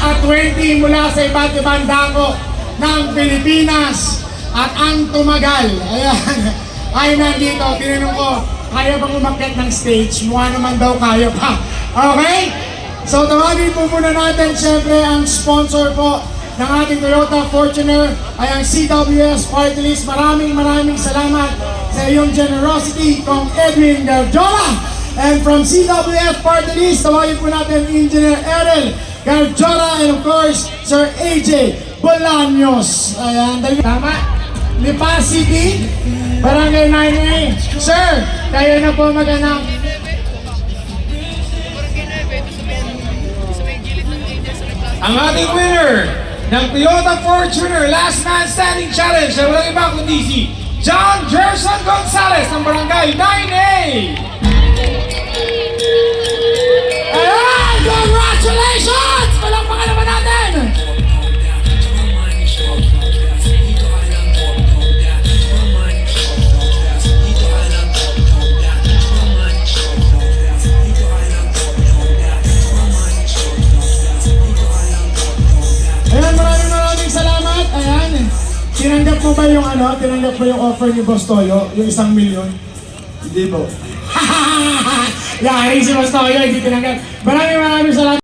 at 20 mula sa iba't ibang dako ng Pilipinas. At ang tumagal, ayan, ay nandito. Tinanong ko, kaya bang umakyat ng stage? Mukha naman daw kaya pa. Okay? So tawagin po muna natin siyempre ang sponsor po ng ating Toyota Fortuner ay ang CWS Party List. Maraming salamat sa iyong generosity, Kong Edwin Garjola. And from CWS Party List, tawagin po natin Engineer Errol Garjola and of course, Sir AJ Bolaños. Ayan, tama. Lipa City, Barangay 9A. Sir, kayo na po mag-anak. Ang ating winner ng Toyota Fortuner Last Man Standing Challenge ay walang iba kundi si John Gerson Gonzalez ng Barangay 9A. Ayan! Congratulations! Palakpakan naman natin! Ayan, maraming salamat. Ayan. Tinanggap mo ba yung tinanggap mo yung offer ni Boss Toyo? Yung 1 milyon? Hindi po. Yari si Boss Toyo, hindi tinanggap. Maraming salamat.